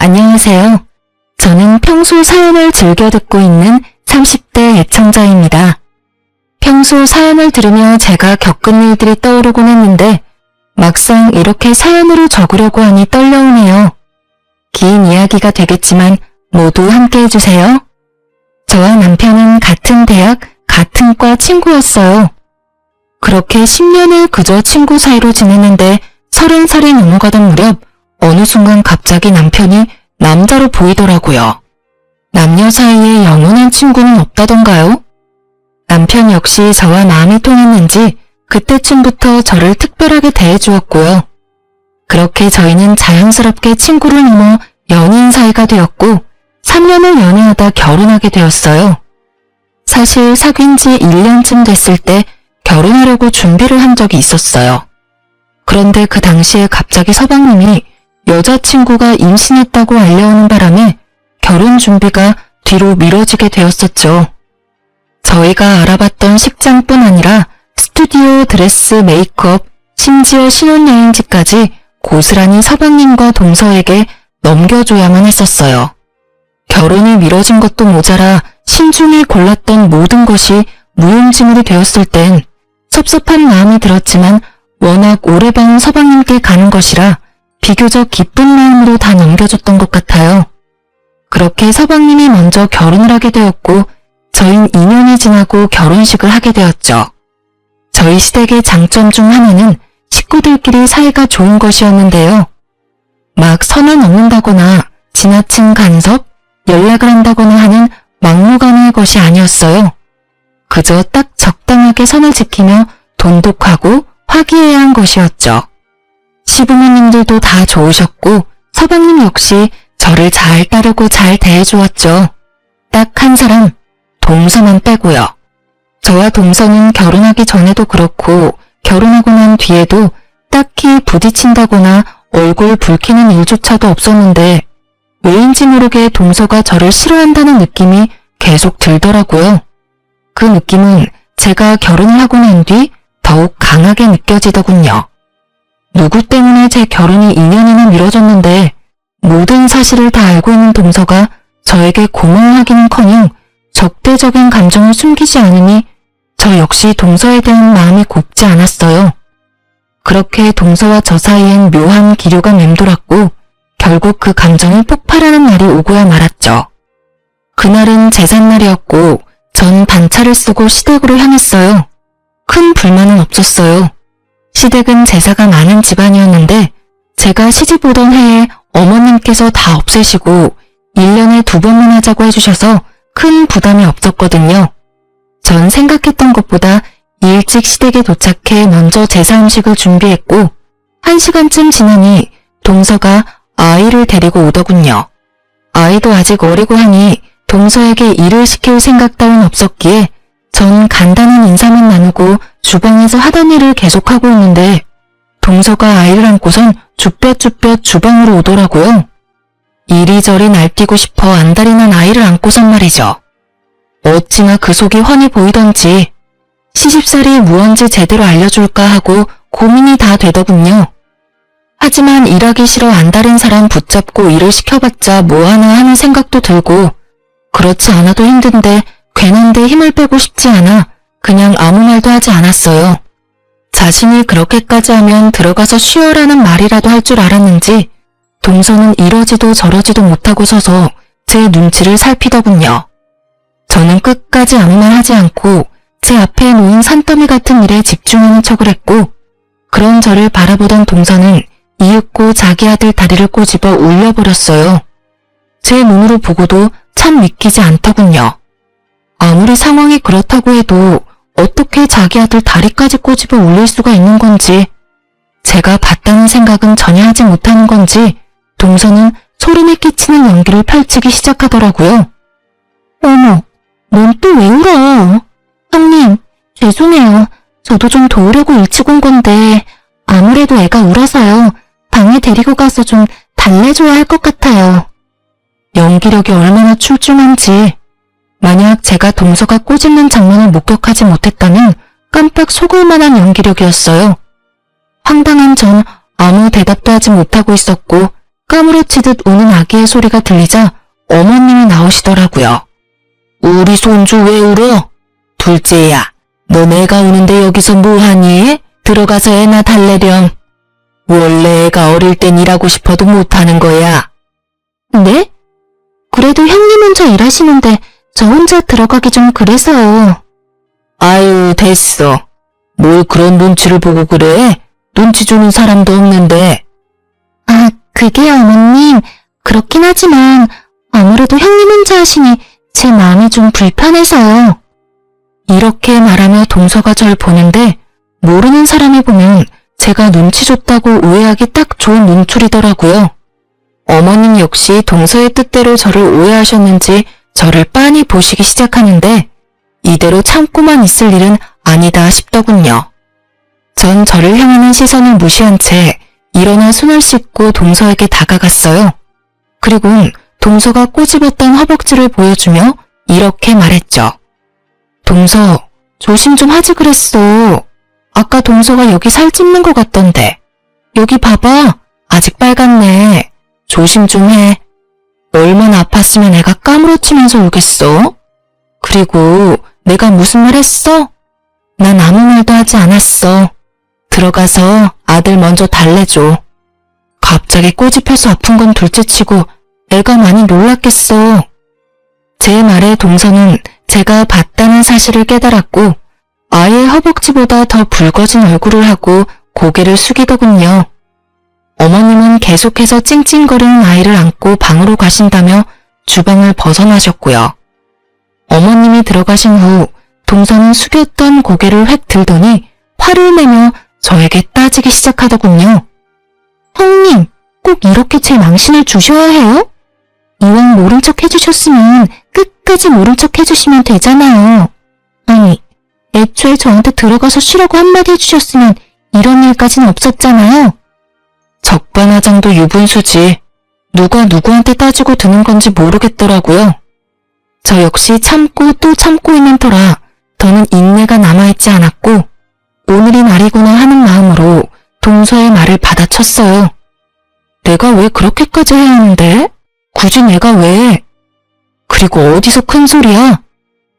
안녕하세요. 저는 평소 사연을 즐겨 듣고 있는 30대 애청자입니다. 평소 사연을 들으며 제가 겪은 일들이 떠오르곤 했는데 막상 이렇게 사연으로 적으려고 하니 떨려오네요. 긴 이야기가 되겠지만 모두 함께 해주세요. 저와 남편은 같은 대학, 같은 과 친구였어요. 그렇게 10년을 그저 친구 사이로 지냈는데 30살이 넘어가던 무렵 어느 순간 갑자기 남편이 남자로 보이더라고요. 남녀 사이에 영원한 친구는 없다던가요? 남편 역시 저와 마음이 통했는지 그때쯤부터 저를 특별하게 대해주었고요. 그렇게 저희는 자연스럽게 친구를 넘어 연인 사이가 되었고 3년을 연애하다 결혼하게 되었어요. 사실 사귄 지 1년쯤 됐을 때 결혼하려고 준비를 한 적이 있었어요. 그런데 그 당시에 갑자기 서방님이 여자친구가 임신했다고 알려오는 바람에 결혼 준비가 뒤로 미뤄지게 되었었죠. 저희가 알아봤던 식장뿐 아니라 스튜디오, 드레스, 메이크업, 심지어 신혼여행지까지 고스란히 서방님과 동서에게 넘겨줘야만 했었어요. 결혼이 미뤄진 것도 모자라 신중히 골랐던 모든 것이 무용지물이 되었을 땐 섭섭한 마음이 들었지만 워낙 오래 봐온 서방님께 가는 것이라 비교적 기쁜 마음으로 다 넘겨줬던 것 같아요. 그렇게 서방님이 먼저 결혼을 하게 되었고 저흰 2년이 지나고 결혼식을 하게 되었죠. 저희 시댁의 장점 중 하나는 식구들끼리 사이가 좋은 것이었는데요. 막 선을 넘는다거나 지나친 간섭, 연락을 한다거나 하는 막무가내의 것이 아니었어요. 그저 딱 적당하게 선을 지키며 돈독하고 화기애애한 것이었죠. 시부모님들도 다 좋으셨고 서방님 역시 저를 잘 따르고 잘 대해주었죠. 딱 한 사람, 동서만 빼고요. 저와 동서는 결혼하기 전에도 그렇고 결혼하고 난 뒤에도 딱히 부딪힌다거나 얼굴 붉히는 일조차도 없었는데 왜인지 모르게 동서가 저를 싫어한다는 느낌이 계속 들더라고요. 그 느낌은 제가 결혼을 하고 난 뒤 더욱 강하게 느껴지더군요. 누구 때문에 제 결혼이 2년이나 미뤄졌는데 모든 사실을 다 알고 있는 동서가 저에게 고마워하기는커녕 적대적인 감정을 숨기지 않으니 저 역시 동서에 대한 마음이 곱지 않았어요. 그렇게 동서와 저 사이엔 묘한 기류가 맴돌았고 결국 그 감정이 폭발하는 날이 오고야 말았죠. 그날은 제삿날이었고 전 반차를 쓰고 시댁으로 향했어요. 큰 불만은 없었어요. 시댁은 제사가 많은 집안이었는데 제가 시집 오던 해에 어머님께서 다 없애시고 1년에 2번만 하자고 해주셔서 큰 부담이 없었거든요. 전 생각했던 것보다 일찍 시댁에 도착해 먼저 제사 음식을 준비했고 1시간쯤 지나니 동서가 아이를 데리고 오더군요. 아이도 아직 어리고 하니 동서에게 일을 시킬 생각 따윈 없었기에 전 간단한 인사만 나누고 주방에서 하던 일을 계속하고 있는데 동서가 아이를 안고선 쭈뼛쭈뼛 주방으로 오더라고요. 이리저리 날뛰고 싶어 안달이 난 아이를 안고선 말이죠. 어찌나 그 속이 훤히 보이던지 시집살이 무언지 제대로 알려줄까 하고 고민이 다 되더군요. 하지만 일하기 싫어 안달인 사람 붙잡고 일을 시켜봤자 뭐하나 하는 생각도 들고 그렇지 않아도 힘든데 괜한데 힘을 빼고 싶지 않아 그냥 아무 말도 하지 않았어요. 자신이 그렇게까지 하면 들어가서 쉬어라는 말이라도 할 줄 알았는지 동서는 이러지도 저러지도 못하고 서서 제 눈치를 살피더군요. 저는 끝까지 아무 말 하지 않고 제 앞에 놓인 산더미 같은 일에 집중하는 척을 했고 그런 저를 바라보던 동서는 이윽고 자기 아들 다리를 꼬집어 울려버렸어요. 제 눈으로 보고도 참 믿기지 않더군요. 아무리 상황이 그렇다고 해도 어떻게 자기 아들 다리까지 꼬집어 울릴 수가 있는 건지 제가 봤다는 생각은 전혀 하지 못하는 건지 동서는 소름이 끼치는 연기를 펼치기 시작하더라고요. 어머, 넌 또 왜 울어? 형님, 죄송해요. 저도 좀 도우려고 일찍 온 건데 아무래도 애가 울어서요. 방에 데리고 가서 좀 달래줘야 할 것 같아요. 연기력이 얼마나 출중한지. 만약 제가 동서가 꼬집는 장면을 목격하지 못했다면 깜빡 속을 만한 연기력이었어요. 황당한 전 아무 대답도 하지 못하고 있었고 까무러치듯 우는 아기의 소리가 들리자 어머님이 나오시더라고요. 우리 손주 왜 울어? 둘째야, 너 내가 우는데 여기서 뭐하니? 들어가서 애나 달래렴. 원래 애가 어릴 땐 일하고 싶어도 못하는 거야. 네? 그래도 형님 혼자 일하시는데 저 혼자 들어가기 좀 그래서요. 아유, 됐어. 뭘 그런 눈치를 보고 그래? 눈치 주는 사람도 없는데. 아, 그게요, 어머님. 그렇긴 하지만 아무래도 형님 혼자 하시니 제 마음이 좀 불편해서요. 이렇게 말하며 동서가 절 보는데 모르는 사람이 보면 제가 눈치 줬다고 오해하기 딱 좋은 눈초리더라고요. 어머님 역시 동서의 뜻대로 저를 오해하셨는지 저를 빤히 보시기 시작하는데 이대로 참고만 있을 일은 아니다 싶더군요. 전 저를 향하는 시선을 무시한 채 일어나 손을 씻고 동서에게 다가갔어요. 그리곤 동서가 꼬집었던 허벅지를 보여주며 이렇게 말했죠. 동서, 조심 좀 하지 그랬어. 아까 동서가 여기 살 찝는 것 같던데. 여기 봐봐. 아직 빨갛네. 조심 좀 해. 얼마나 아팠으면 애가 까무러치면서 울겠어? 그리고 내가 무슨 말 했어? 난 아무 말도 하지 않았어. 들어가서 아들 먼저 달래줘. 갑자기 꼬집혀서 아픈 건 둘째치고 애가 많이 놀랐겠어. 제 말에 동서는 제가 봤다는 사실을 깨달았고 아이의 허벅지보다 더 붉어진 얼굴을 하고 고개를 숙이더군요. 어머님은 계속해서 찡찡거리는 아이를 안고 방으로 가신다며 주방을 벗어나셨고요. 어머님이 들어가신 후 동서는 숙였던 고개를 획 들더니 화를 내며 저에게 따지기 시작하더군요. 형님, 꼭 이렇게 제 망신을 주셔야 해요? 이왕 모른 척 해주셨으면 끝까지 모른 척 해주시면 되잖아요. 아니, 애초에 저한테 들어가서 쉬라고 한마디 해주셨으면 이런 일까지는 없었잖아요. 적반하장도 유분수지. 누가 누구한테 따지고 드는 건지 모르겠더라고요. 저 역시 참고 또 참고 있는 터라 더는 인내가 남아있지 않았고 오늘이 날이구나 하는 마음으로 동서의 말을 받아쳤어요. 내가 왜 그렇게까지 해야 하는데? 굳이 내가 왜? 그리고 어디서 큰 소리야?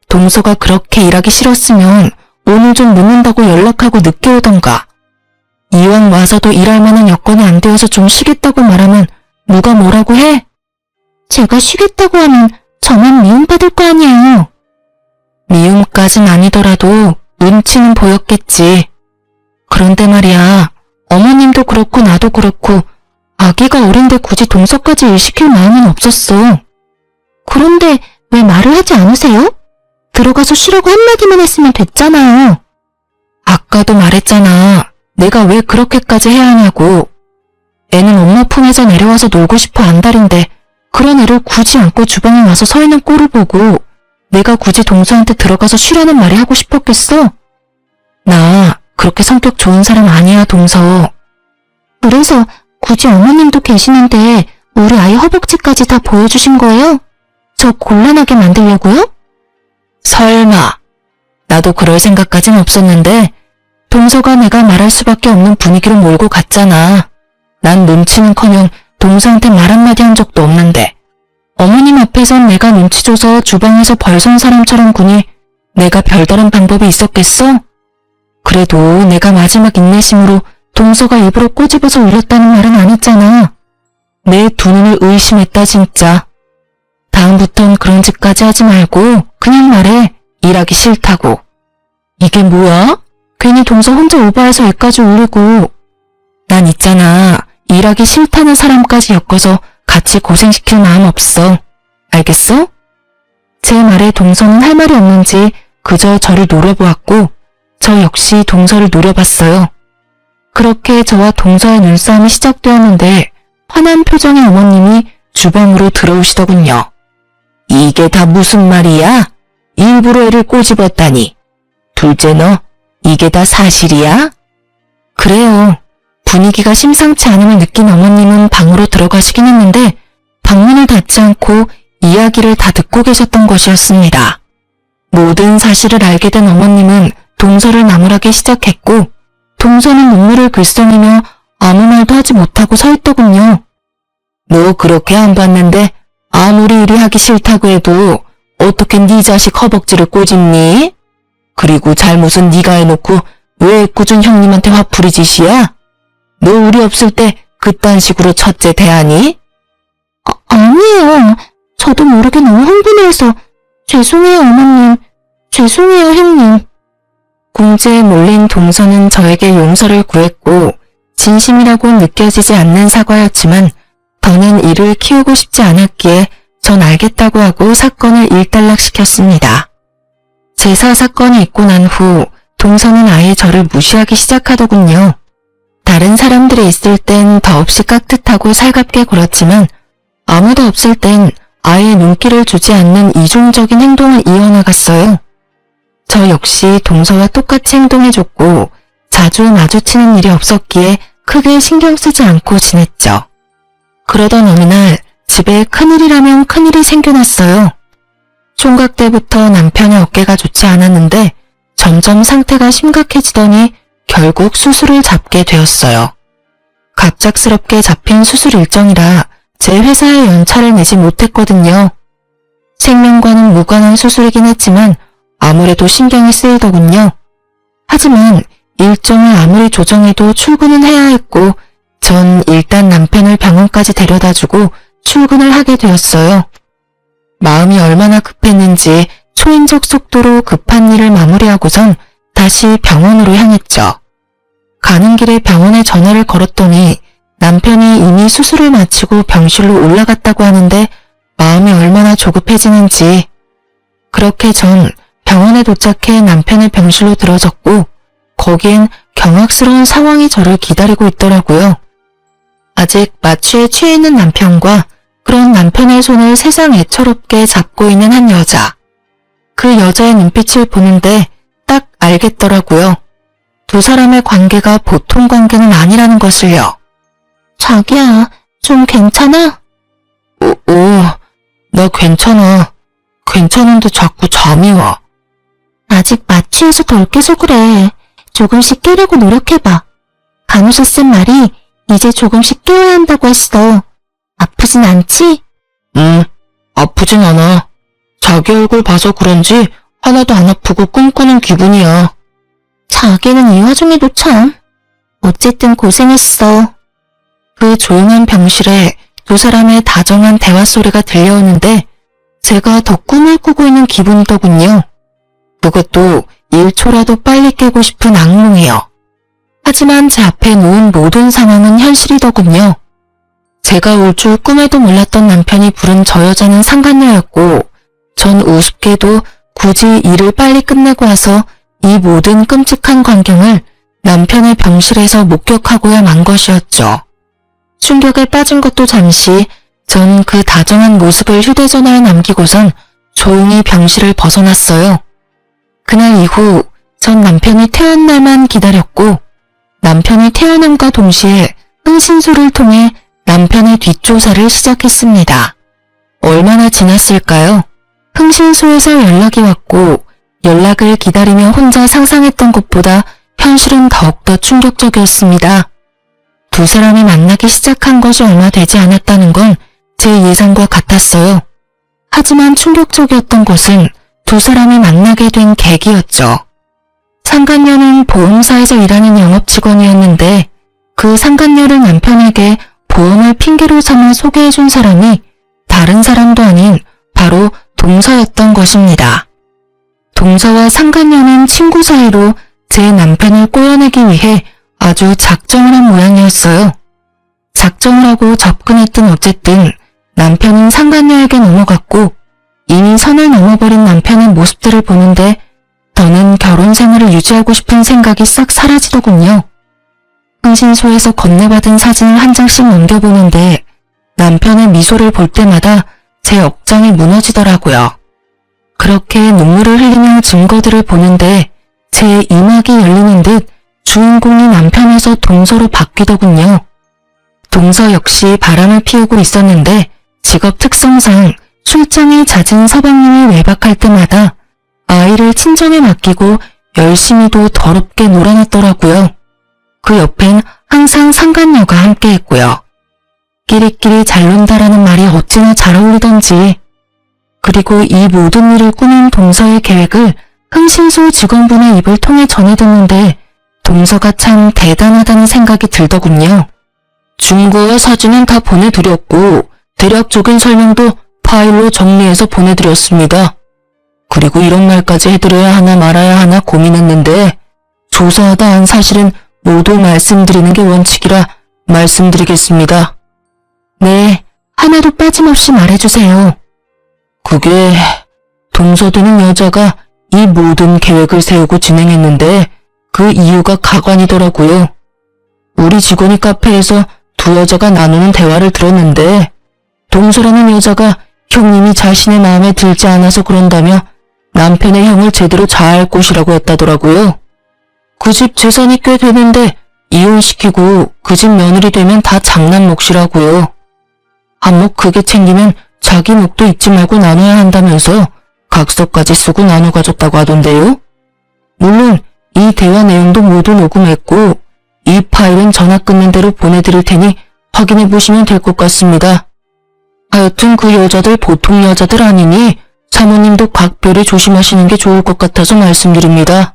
동서가 그렇게 일하기 싫었으면 오늘 좀 늦는다고 연락하고 늦게 오던가. 이왕 와서도 일할 만한 여건이 안 되어서 좀 쉬겠다고 말하면 누가 뭐라고 해? 제가 쉬겠다고 하면 저만 미움받을 거 아니에요. 미움까진 아니더라도 눈치는 보였겠지. 그런데 말이야, 어머님도 그렇고 나도 그렇고 아기가 어린데 굳이 동서까지 일 시킬 마음은 없었어. 그런데 왜 말을 하지 않으세요? 들어가서 쉬라고 한마디만 했으면 됐잖아요. 아까도 말했잖아. 내가 왜 그렇게까지 해야 하냐고. 애는 엄마 품에서 내려와서 놀고 싶어 안달인데 그런 애를 굳이 안고 주방에 와서 서 있는 꼴을 보고 내가 굳이 동서한테 들어가서 쉬라는 말이 하고 싶었겠어? 나 그렇게 성격 좋은 사람 아니야, 동서. 그래서 굳이 어머님도 계시는데 우리 아이 허벅지까지 다 보여주신 거예요? 저 곤란하게 만들려고요? 설마. 나도 그럴 생각까진 없었는데 동서가 내가 말할 수밖에 없는 분위기로 몰고 갔잖아. 난 눈치는커녕 동서한테 말 한마디 한 적도 없는데 어머님 앞에선 내가 눈치 줘서 주방에서 벌선 사람처럼 구니 내가 별다른 방법이 있었겠어? 그래도 내가 마지막 인내심으로 동서가 일부러 꼬집어서 울렸다는 말은 안 했잖아. 내 두 눈을 의심했다 진짜. 다음부턴 그런 짓까지 하지 말고 그냥 말해. 일하기 싫다고. 이게 뭐야? 괜히 동서 혼자 오버해서 애까지 울리고. 난 있잖아. 일하기 싫다는 사람까지 엮어서 같이 고생시킬 마음 없어. 알겠어? 제 말에 동서는 할 말이 없는지 그저 저를 노려보았고 저 역시 동서를 노려봤어요. 그렇게 저와 동서의 눈싸움이 시작되었는데 화난 표정의 어머님이 주방으로 들어오시더군요. 이게 다 무슨 말이야? 일부러 애를 꼬집었다니. 둘째 너, 이게 다 사실이야? 그래요. 분위기가 심상치 않음을 느낀 어머님은 방으로 들어가시긴 했는데 방문을 닫지 않고 이야기를 다 듣고 계셨던 것이었습니다. 모든 사실을 알게 된 어머님은 동서를 나무라기 시작했고 동서는 눈물을 글썽이며 아무 말도 하지 못하고 서 있더군요. 너 그렇게 안 봤는데 아무리 일이 하기 싫다고 해도 어떻게 네 자식 허벅지를 꼬집니? 그리고 잘못은 네가 해놓고 왜 꾸준 형님한테 화풀이 짓이야? 너 우리 없을 때 그딴 식으로 첫째 대하니? 아니에요. 저도 모르게 너무 흥분해서 죄송해요, 어머님. 죄송해요, 형님. 궁지에 몰린 동서는 저에게 용서를 구했고 진심이라고 느껴지지 않는 사과였지만 더는 이를 키우고 싶지 않았기에 전 알겠다고 하고 사건을 일단락시켰습니다. 제사 사건이 있고 난 후 동서는 아예 저를 무시하기 시작하더군요. 다른 사람들이 있을 땐 더없이 깍듯하고 살갑게 굴었지만 아무도 없을 땐 아예 눈길을 주지 않는 이중적인 행동을 이어나갔어요. 저 역시 동서와 똑같이 행동해줬고 자주 마주치는 일이 없었기에 크게 신경 쓰지 않고 지냈죠. 그러던 어느 날 집에 큰일이라면 큰일이 생겨났어요. 총각 때부터 남편의 어깨가 좋지 않았는데 점점 상태가 심각해지더니 결국 수술을 잡게 되었어요. 갑작스럽게 잡힌 수술 일정이라 제 회사에 연차를 내지 못했거든요. 생명과는 무관한 수술이긴 했지만 아무래도 신경이 쓰이더군요. 하지만 일정을 아무리 조정해도 출근은 해야 했고 전 일단 남편을 병원까지 데려다주고 출근을 하게 되었어요. 마음이 얼마나 급했는지 초인적 속도로 급한 일을 마무리하고선 다시 병원으로 향했죠. 가는 길에 병원에 전화를 걸었더니 남편이 이미 수술을 마치고 병실로 올라갔다고 하는데 마음이 얼마나 조급해지는지. 그렇게 전 병원에 도착해 남편의 병실로 들어섰고 거기엔 경악스러운 상황이 저를 기다리고 있더라고요. 아직 마취에 취해 있는 남편과 그런 남편의 손을 세상 애처롭게 잡고 있는 한 여자. 그 여자의 눈빛을 보는데 딱 알겠더라고요. 두 사람의 관계가 보통 관계는 아니라는 것을요. 자기야, 좀 괜찮아? 나 괜찮아. 괜찮은데 자꾸 잠이 와. 아직 마취해서 덜 깨서 그래. 조금씩 깨려고 노력해봐. 간호사 쌤 말이 이제 조금씩 깨워야 한다고 했어. 아프진 않지? 아프진 않아. 자기 얼굴 봐서 그런지 하나도 안 아프고 꿈꾸는 기분이야. 자기는 이 와중에도 참. 어쨌든 고생했어. 그 조용한 병실에 두 사람의 다정한 대화 소리가 들려오는데 제가 더 꿈을 꾸고 있는 기분이더군요. 그것도 1초라도 빨리 깨고 싶은 악몽이요. 하지만 제 앞에 놓은 모든 상황은 현실이더군요. 제가 올 줄 꿈에도 몰랐던 남편이 부른 저 여자는 상간녀였고 전 우습게도 굳이 일을 빨리 끝내고 와서 이 모든 끔찍한 광경을 남편의 병실에서 목격하고야 만 것이었죠. 충격에 빠진 것도 잠시 전 그 다정한 모습을 휴대전화에 남기고선 조용히 병실을 벗어났어요. 그날 이후 전 남편이 태어난 날만 기다렸고 남편이 태어남과 동시에 흥신소를 통해 남편의 뒷조사를 시작했습니다. 얼마나 지났을까요? 흥신소에서 연락이 왔고 연락을 기다리며 혼자 상상했던 것보다 현실은 더욱더 충격적이었습니다. 두 사람이 만나기 시작한 것이 얼마 되지 않았다는 건 제 예상과 같았어요. 하지만 충격적이었던 것은 두 사람이 만나게 된 계기였죠. 상간녀는 보험사에서 일하는 영업직원이었는데 그 상간녀를 남편에게 보험을 핑계로 삼아 소개해준 사람이 다른 사람도 아닌 바로 동서였던 것입니다. 동서와 상간녀는 친구 사이로 제 남편을 꼬여내기 위해 아주 작정을 한 모양이었어요. 작정을 하고 접근했든 어쨌든 남편은 상간녀에게 넘어갔고 이미 선을 넘어버린 남편의 모습들을 보는데 더는 결혼 생활을 유지하고 싶은 생각이 싹 사라지더군요. 흥신소에서 건네받은 사진을 한 장씩 넘겨보는데 남편의 미소를 볼 때마다 제 억장이 무너지더라고요. 그렇게 눈물을 흘리며 증거들을 보는데 제 이막이 열리는 듯 주인공이 남편에서 동서로 바뀌더군요. 동서 역시 바람을 피우고 있었는데 직업 특성상 출장이 잦은 서방님이 외박할 때마다 아이를 친정에 맡기고 열심히도 더럽게 놀아놨더라고요. 그 옆엔 항상 상간녀가 함께했고요. 끼리끼리 잘 논다라는 말이 어찌나 잘 어울리던지. 그리고 이 모든 일을 꾸민 동서의 계획을 흥신소 직원분의 입을 통해 전해 듣는데 동서가 참 대단하다는 생각이 들더군요. 증거와 사진은 다 보내드렸고 대략적인 설명도 파일로 정리해서 보내드렸습니다. 그리고 이런 말까지 해드려야 하나 말아야 하나 고민했는데 조사하다 한 사실은 모두 말씀드리는 게 원칙이라 말씀드리겠습니다. 네, 하나도 빠짐없이 말해주세요. 그게 동서되는 여자가 이 모든 계획을 세우고 진행했는데 그 이유가 가관이더라고요. 우리 직원이 카페에서 두 여자가 나누는 대화를 들었는데 동서라는 여자가 형님이 자신의 마음에 들지 않아서 그런다며 남편의 형을 제대로 자아할 곳이라고 했다더라고요. 그 집 재산이 꽤 되는데 이혼시키고 그 집 며느리 되면 다 장남 몫이라고요. 한몫 크게 챙기면 자기 몫도 잊지 말고 나눠야 한다면서 각서까지 쓰고 나눠 가졌다고 하던데요. 물론 이 대화 내용도 모두 녹음했고 이 파일은 전화 끊는 대로 보내드릴 테니 확인해 보시면 될 것 같습니다. 하여튼 그 여자들 보통 여자들 아니니 사모님도 각별히 조심하시는 게 좋을 것 같아서 말씀드립니다.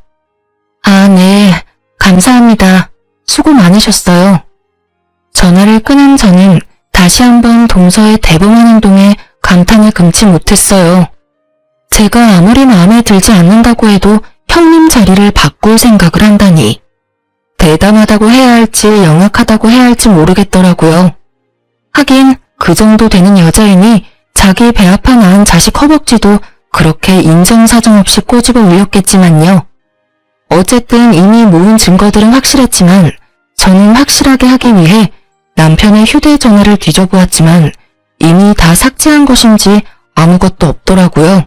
아, 네. 감사합니다. 수고 많으셨어요. 전화를 끊은 저는 다시 한번 동서의 대범한 행동에 감탄을 금치 못했어요. 제가 아무리 마음에 들지 않는다고 해도 형님 자리를 바꿀 생각을 한다니. 대담하다고 해야 할지 영악하다고 해야 할지 모르겠더라고요. 하긴 그 정도 되는 여자이니 자기 배 아파 낳은 자식 허벅지도 그렇게 인정사정 없이 꼬집어 올렸겠지만요. 어쨌든 이미 모은 증거들은 확실했지만 저는 확실하게 하기 위해 남편의 휴대전화를 뒤져보았지만 이미 다 삭제한 것인지 아무것도 없더라고요.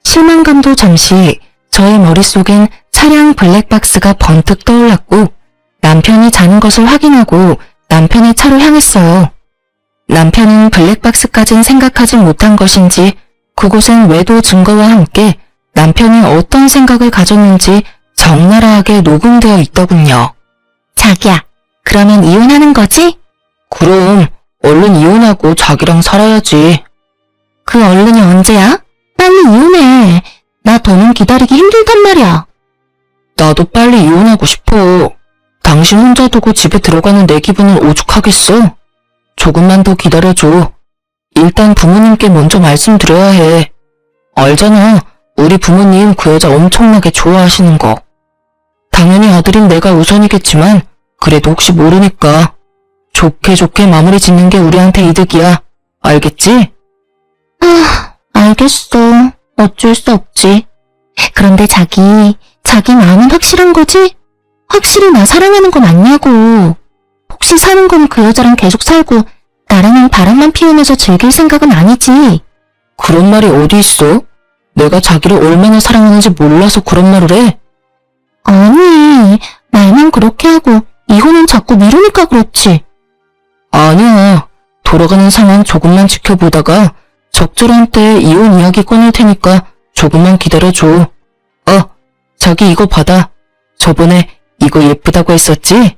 실망감도 잠시 저의 머릿속엔 차량 블랙박스가 번뜩 떠올랐고 남편이 자는 것을 확인하고 남편의 차로 향했어요. 남편은 블랙박스까진 생각하지 못한 것인지 그곳엔 외도 증거와 함께 남편이 어떤 생각을 가졌는지 적나라하게 녹음되어 있더군요. 자기야, 그러면 이혼하는 거지? 그럼 얼른 이혼하고 자기랑 살아야지. 그 얼른이 언제야? 빨리 이혼해. 나 더는 기다리기 힘들단 말이야. 나도 빨리 이혼하고 싶어. 당신 혼자 두고 집에 들어가는 내 기분을 오죽하겠어? 조금만 더 기다려줘. 일단 부모님께 먼저 말씀드려야 해. 알잖아. 우리 부모님 그 여자 엄청나게 좋아하시는 거. 당연히 아들인 내가 우선이겠지만 그래도 혹시 모르니까 좋게 마무리 짓는 게 우리한테 이득이야. 알겠지? 알겠어. 어쩔 수 없지. 그런데 자기 마음은 확실한 거지? 확실히 나 사랑하는 거 맞냐고. 혹시 사는 건 그 여자랑 계속 살고 나랑은 바람만 피우면서 즐길 생각은 아니지? 그런 말이 어디 있어? 내가 자기를 얼마나 사랑하는지 몰라서 그런 말을 해? 아니, 말만 그렇게 하고 이혼은 자꾸 미루니까 그렇지. 아니야. 돌아가는 상황 조금만 지켜보다가 적절한 때에 이혼 이야기 꺼낼 테니까 조금만 기다려줘. 자기 이거 받아. 저번에 이거 예쁘다고 했었지?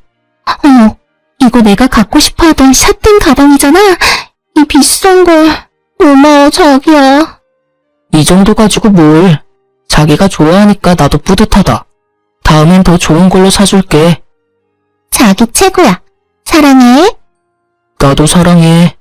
이거 내가 갖고 싶어 하던 샷된 가방이잖아. 이 비싼 걸. 고마워, 자기야. 이 정도 가지고 뭘. 자기가 좋아하니까 나도 뿌듯하다. 다음엔 더 좋은 걸로 사줄게. 자기 최고야. 사랑해. 나도 사랑해.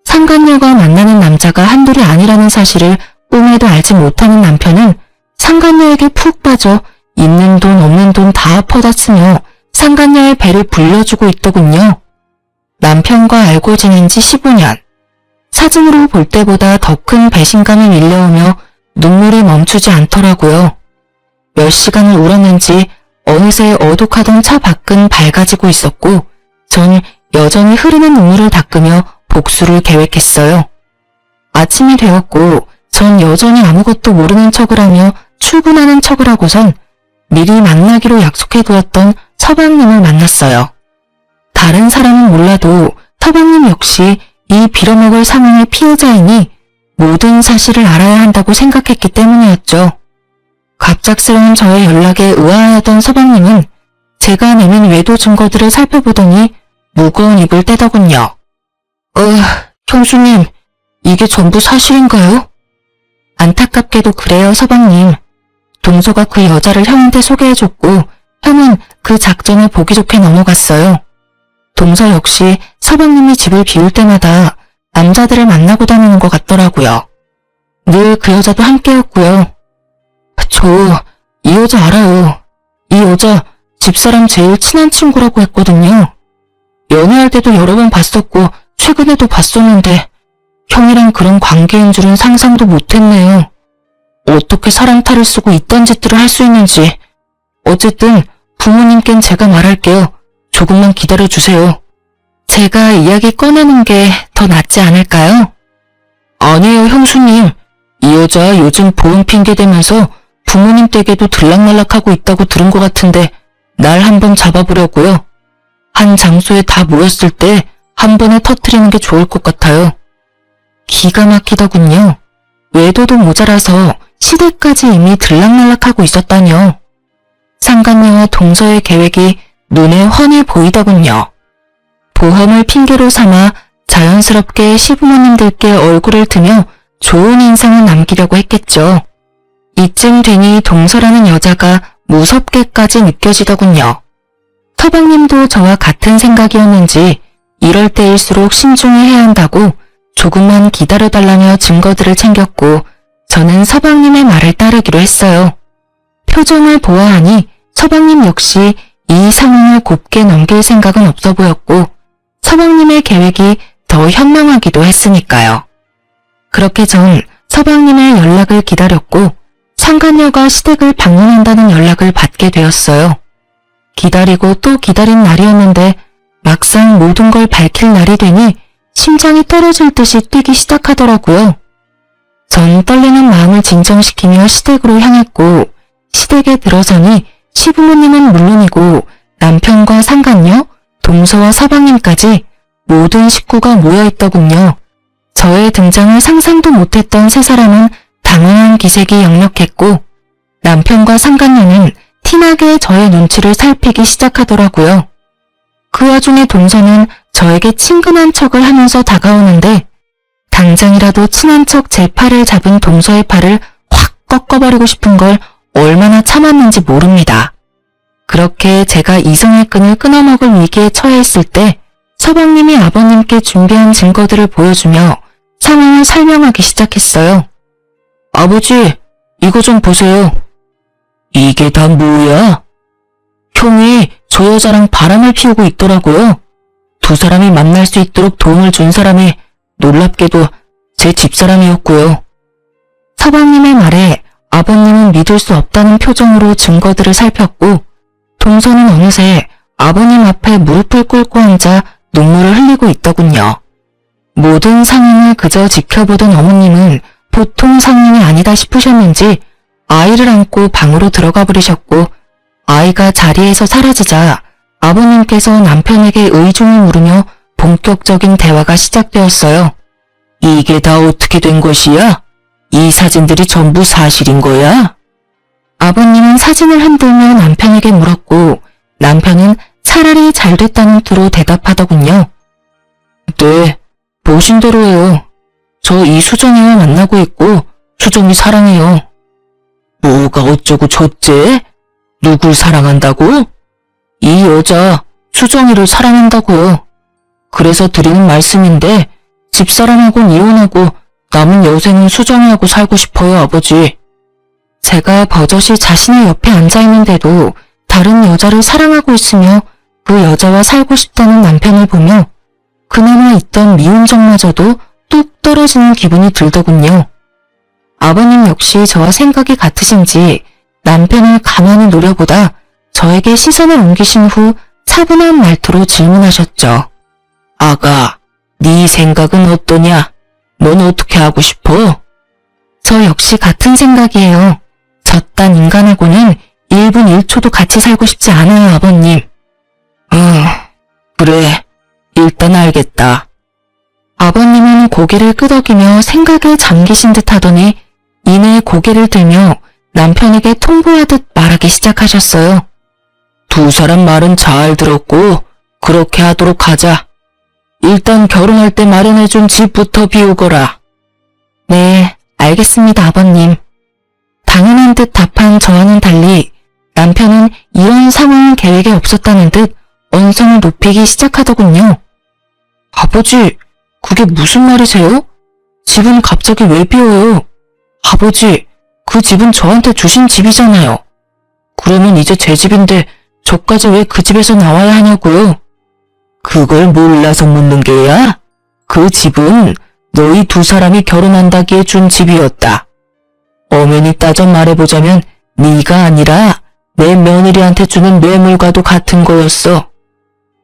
상간녀가 만나는 남자가 한둘이 아니라는 사실을 꿈에도 알지 못하는 남편은 상간녀에게 푹 빠져 있는 돈 없는 돈 다 퍼다 쓰며 상간녀의 배를 불려주고 있더군요. 남편과 알고 지낸 지 15년. 사진으로 볼 때보다 더 큰 배신감이 밀려오며 눈물이 멈추지 않더라고요. 몇 시간을 울었는지 어느새 어둑하던 차 밖은 밝아지고 있었고 전 여전히 흐르는 눈물을 닦으며 복수를 계획했어요. 아침이 되었고 전 여전히 아무것도 모르는 척을 하며 출근하는 척을 하고선 미리 만나기로 약속해두었던 서방님을 만났어요. 다른 사람은 몰라도 서방님 역시 이 빌어먹을 상황의 피해자이니 모든 사실을 알아야 한다고 생각했기 때문이었죠. 갑작스러운 저의 연락에 의아해하던 서방님은 제가 내민 외도 증거들을 살펴보더니 무거운 입을 떼더군요. 형수님, 이게 전부 사실인가요? 안타깝게도 그래요, 서방님. 동서가 그 여자를 형한테 소개해줬고 형은 그 작전을 보기 좋게 넘어갔어요. 동서 역시 서방님이 집을 비울 때마다 남자들을 만나고 다니는 것 같더라고요. 늘 그 여자도 함께였고요. 저 이 여자 알아요. 이 여자 집사람 제일 친한 친구라고 했거든요. 연애할 때도 여러 번 봤었고 최근에도 봤었는데 형이랑 그런 관계인 줄은 상상도 못했네요. 어떻게 사람 탈을 쓰고 이딴 짓들을 할 수 있는지. 어쨌든 부모님께는 제가 말할게요. 조금만 기다려주세요. 제가 이야기 꺼내는 게 더 낫지 않을까요? 아니에요, 형수님. 이 여자 요즘 보험 핑계 대면서 부모님 댁에도 들락날락하고 있다고 들은 것 같은데 날 한번 잡아보려고요. 한 장소에 다 모였을 때 한 번에 터뜨리는 게 좋을 것 같아요. 기가 막히더군요. 외도도 모자라서 시댁까지 이미 들락날락하고 있었다뇨. 상간녀와 동서의 계획이 눈에 훤히 보이더군요. 보험을 핑계로 삼아 자연스럽게 시부모님들께 얼굴을 드며 좋은 인상을 남기려고 했겠죠. 이쯤 되니 동서라는 여자가 무섭게까지 느껴지더군요. 서방님도 저와 같은 생각이었는지 이럴 때일수록 신중히 해야 한다고 조금만 기다려달라며 증거들을 챙겼고 저는 서방님의 말을 따르기로 했어요. 표정을 보아하니 서방님 역시 이 상황을 곱게 넘길 생각은 없어 보였고 서방님의 계획이 더 현명하기도 했으니까요. 그렇게 전 서방님의 연락을 기다렸고 상간녀가 시댁을 방문한다는 연락을 받게 되었어요. 기다리고 또 기다린 날이었는데 막상 모든 걸 밝힐 날이 되니 심장이 떨어질 듯이 뛰기 시작하더라고요. 전 떨리는 마음을 진정시키며 시댁으로 향했고 시댁에 들어서니 시부모님은 물론이고 남편과 상간녀, 동서와 서방님까지 모든 식구가 모여있더군요. 저의 등장을 상상도 못했던 세 사람은 당황한 기색이 역력했고 남편과 상간녀는 티나게 저의 눈치를 살피기 시작하더라고요. 그 와중에 동서는 저에게 친근한 척을 하면서 다가오는데 당장이라도 친한 척 제 팔을 잡은 동서의 팔을 확 꺾어버리고 싶은 걸 얼마나 참았는지 모릅니다. 그렇게 제가 이성의 끈을 끊어먹을 위기에 처해 있을 때 서방님이 아버님께 준비한 증거들을 보여주며 상황을 설명하기 시작했어요. 아버지, 이거 좀 보세요. 이게 다 뭐야? 형이 저 여자랑 바람을 피우고 있더라고요. 두 사람이 만날 수 있도록 도움을 준 사람이 놀랍게도 제 집사람이었고요. 서방님의 말에 아버님은 믿을 수 없다는 표정으로 증거들을 살폈고 동서는 어느새 아버님 앞에 무릎을 꿇고 앉아 눈물을 흘리고 있더군요. 모든 상황을 그저 지켜보던 어머님은 보통 상황이 아니다 싶으셨는지 아이를 안고 방으로 들어가 버리셨고 아이가 자리에서 사라지자 아버님께서 남편에게 의중을 물으며 본격적인 대화가 시작되었어요. 이게 다 어떻게 된 것이야? 이 사진들이 전부 사실인 거야? 아버님은 사진을 흔들며 남편에게 물었고 남편은 차라리 잘 됐다는 투로 대답하더군요. 네, 보신 대로예요. 저 이 수정이와 만나고 있고 수정이 사랑해요. 뭐가 어쩌고 저째? 누굴 사랑한다고? 이 여자 수정이를 사랑한다고요. 그래서 드리는 말씀인데 집사람하고는 이혼하고 남은 여생은 수정이하고 살고 싶어요, 아버지. 제가 버젓이 자신의 옆에 앉아있는데도 다른 여자를 사랑하고 있으며 그 여자와 살고 싶다는 남편을 보며 그나마 있던 미움정마저도 뚝 떨어지는 기분이 들더군요. 아버님 역시 저와 생각이 같으신지 남편을 가만히 노려보다 저에게 시선을 옮기신 후 차분한 말투로 질문하셨죠. 아가, 네 생각은 어떠냐? 넌 어떻게 하고 싶어? 저 역시 같은 생각이에요. 저딴 인간하고는 1분 1초도 같이 살고 싶지 않아요, 아버님. 그래. 일단 알겠다. 아버님은 고개를 끄덕이며 생각에 잠기신 듯 하더니 이내 고개를 들며 남편에게 통보하듯 말하기 시작하셨어요. 두 사람 말은 잘 들었고 그렇게 하도록 하자. 일단 결혼할 때 마련해준 집부터 비우거라. 네, 알겠습니다, 아버님. 당연한 듯 답한 저와는 달리 남편은 이런 상황은 계획에 없었다는 듯 언성을 높이기 시작하더군요. 아버지, 그게 무슨 말이세요? 집은 갑자기 왜 비워요? 아버지, 그 집은 저한테 주신 집이잖아요. 그러면 이제 제 집인데 저까지 왜 그 집에서 나와야 하냐고요? 그걸 몰라서 묻는 게야? 그 집은 너희 두 사람이 결혼한다기에 준 집이었다. 엄연히 따져 말해보자면 네가 아니라 내 며느리한테 주는 뇌물과도 같은 거였어.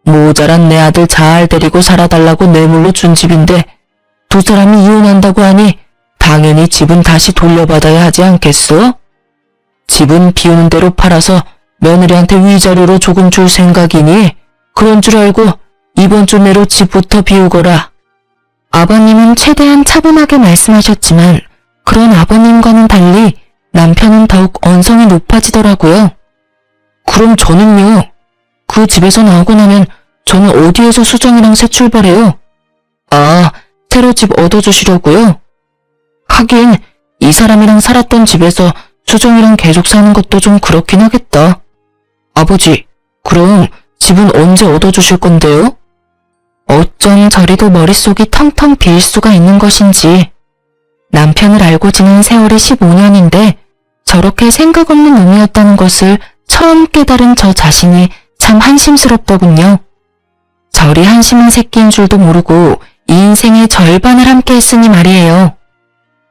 모자란 내 아들 잘 데리고 살아달라고 뇌물로 준 집인데 두 사람이 이혼한다고 하니 당연히 집은 다시 돌려받아야 하지 않겠어? 집은 비우는 대로 팔아서 며느리한테 위자료로 조금 줄 생각이니 그런 줄 알고 이번 주 내로 집부터 비우거라. 아버님은 최대한 차분하게 말씀하셨지만 그런 아버님과는 달리 남편은 더욱 언성이 높아지더라고요. 그럼 저는요? 그 집에서 나오고 나면 저는 어디에서 수정이랑 새 출발해요? 아, 새로 집 얻어주시려고요? 하긴 이 사람이랑 살았던 집에서 수정이랑 계속 사는 것도 좀 그렇긴 하겠다. 아버지, 그럼 집은 언제 얻어주실 건데요? 어쩜 저리도 머릿속이 텅텅 비일 수가 있는 것인지. 남편을 알고 지낸 세월이 15년인데 저렇게 생각 없는 놈이었다는 것을 처음 깨달은 저 자신이 참 한심스럽더군요. 저리 한심한 새끼인 줄도 모르고 이 인생의 절반을 함께 했으니 말이에요.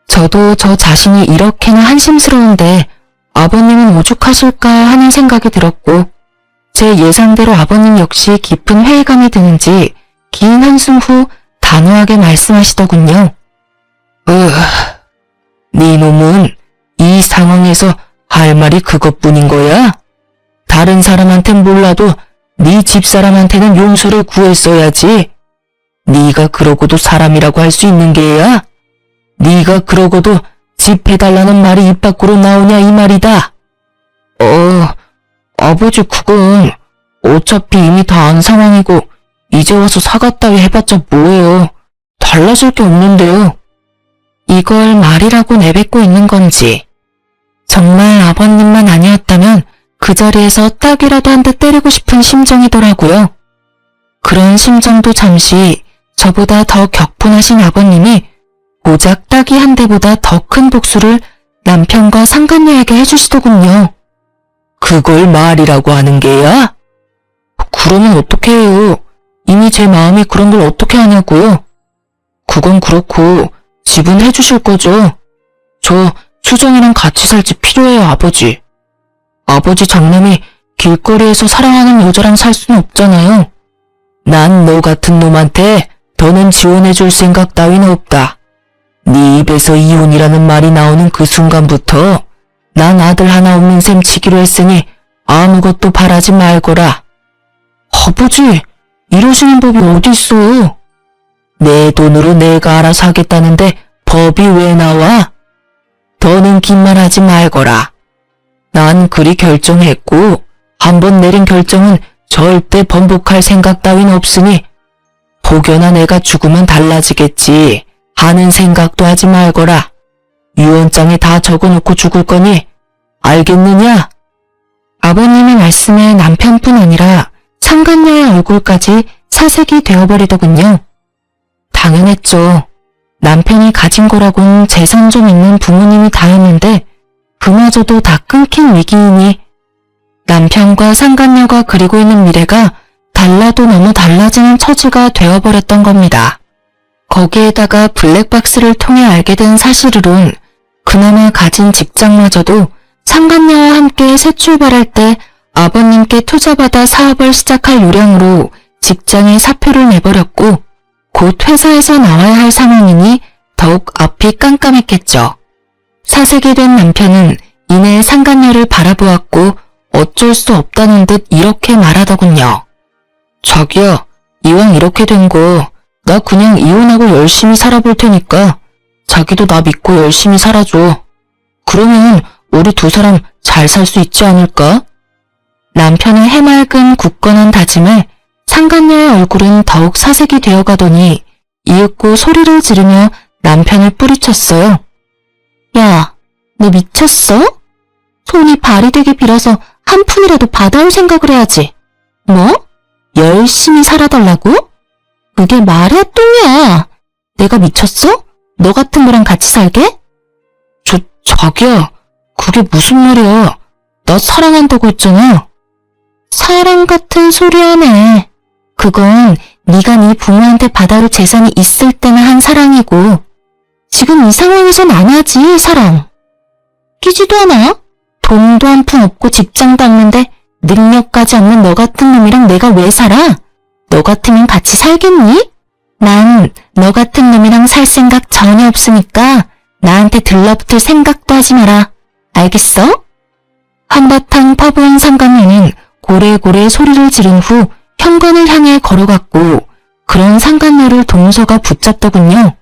저도 저 자신이 이렇게나 한심스러운데 아버님은 오죽하실까 하는 생각이 들었고 제 예상대로 아버님 역시 깊은 회의감이 드는지 긴 한숨 후 단호하게 말씀하시더군요. 네 놈은 이 상황에서 할 말이 그것뿐인 거야? 다른 사람한텐 몰라도 네 집사람한테는 용서를 구했어야지. 네가 그러고도 사람이라고 할 수 있는 게야? 네가 그러고도 집 해달라는 말이 입 밖으로 나오냐 이 말이다. 아버지 그건 어차피 이미 다 안 상황이고 이제 와서 사과 따위 해봤자 뭐예요. 달라질 게 없는데요. 이걸 말이라고 내뱉고 있는 건지 정말 아버님만 아니었다면 그 자리에서 딱이라도 한 대 때리고 싶은 심정이더라고요. 그런 심정도 잠시 저보다 더 격분하신 아버님이 고작 딱이 한 대보다 더 큰 복수를 남편과 상간녀에게 해주시더군요. 그걸 말이라고 하는 게야? 그러면 어떻게 해요? 이미 제 마음이 그런 걸 어떻게 하냐고요? 그건 그렇고 집은 해주실 거죠? 저 수정이랑 같이 살 집 필요해요, 아버지. 아버지 장남이 길거리에서 사랑하는 여자랑 살 수는 없잖아요. 난 너 같은 놈한테 더는 지원해줄 생각 따위는 없다. 네 입에서 이혼이라는 말이 나오는 그 순간부터 난 아들 하나 없는 셈 치기로 했으니 아무것도 바라지 말거라. 아버지, 이러시는 법이 어디 있어요? 내 돈으로 내가 알아서 하겠다는데 법이 왜 나와? 더는 긴 말 하지 말거라. 난 그리 결정했고 한번 내린 결정은 절대 번복할 생각 따윈 없으니 혹여나 내가 죽으면 달라지겠지 하는 생각도 하지 말거라. 유언장에 다 적어놓고 죽을 거니 알겠느냐? 아버님의 말씀에 남편뿐 아니라 상간녀의 얼굴까지 사색이 되어버리더군요. 당연했죠. 남편이 가진 거라곤 재산 좀 있는 부모님이 다였는데 그마저도 다 끊긴 위기이니 남편과 상간녀가 그리고 있는 미래가 달라도 너무 달라지는 처지가 되어버렸던 겁니다. 거기에다가 블랙박스를 통해 알게 된 사실으론 그나마 가진 직장마저도 상간녀와 함께 새 출발할 때 아버님께 투자받아 사업을 시작할 요량으로 직장에 사표를 내버렸고 곧 회사에서 나와야 할 상황이니 더욱 앞이 깜깜했겠죠. 사색이 된 남편은 이내 상간녀를 바라보았고 어쩔 수 없다는 듯 이렇게 말하더군요. 자기야, 이왕 이렇게 된 거 나 그냥 이혼하고 열심히 살아볼 테니까 자기도 나 믿고 열심히 살아줘. 그러면 우리 두 사람 잘 살 수 있지 않을까? 남편의 해맑은 굳건한 다짐에 상간녀의 얼굴은 더욱 사색이 되어가더니 이윽고 소리를 지르며 남편을 뿌리쳤어요. 야, 너 미쳤어? 손이 발이 되게 빌어서 한 푼이라도 받아올 생각을 해야지. 뭐? 열심히 살아달라고? 그게 말이야 똥이야. 내가 미쳤어? 너 같은 거랑 같이 살게? 자기야, 그게 무슨 말이야. 나 사랑한다고 했잖아. 사랑 같은 소리 하네. 그건 네가 네 부모한테 받아올 재산이 있을 때나 한 사랑이고 지금 이 상황에선 안 하지, 사랑. 끼지도 않아? 돈도 한 푼 없고 직장도 없는데 능력까지 없는 너 같은 놈이랑 내가 왜 살아? 너 같으면 같이 살겠니? 난 너 같은 놈이랑 살 생각 전혀 없으니까 나한테 들러붙을 생각도 하지 마라. 알겠어? 한바탕 퍼부은 상간녀는 고래고래 소리를 지른 후 현관을 향해 걸어갔고 그런 상간녀를 동서가 붙잡더군요.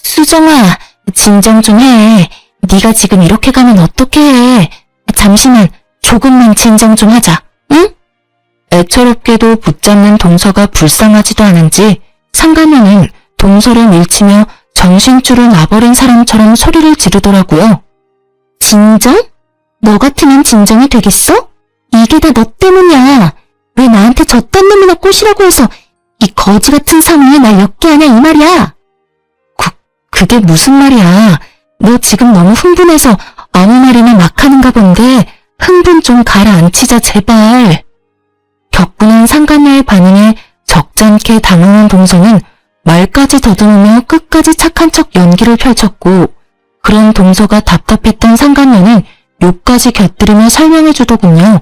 수정아, 진정 좀 해. 네가 지금 이렇게 가면 어떻게 해. 잠시만, 조금만 진정 좀 하자, 응? 애처롭게도 붙잡는 동서가 불쌍하지도 않은지 상간녀는 동서를 밀치며 정신줄을 놔버린 사람처럼 소리를 지르더라고요. 진정? 너 같으면 진정이 되겠어? 이게 다 너 때문이야. 왜 나한테 저딴 놈이나 꼬시라고 해서 이 거지 같은 상황에 날 엮게 하냐 이 말이야. 그게 무슨 말이야. 너 지금 너무 흥분해서 아무 말이나 막 하는가 본데 흥분 좀 가라앉히자 제발. 격분한 상간녀의 반응에 적잖게 당황한 동서는 말까지 더듬으며 끝까지 착한 척 연기를 펼쳤고 그런 동서가 답답했던 상간녀는 욕까지 곁들이며 설명해주더군요.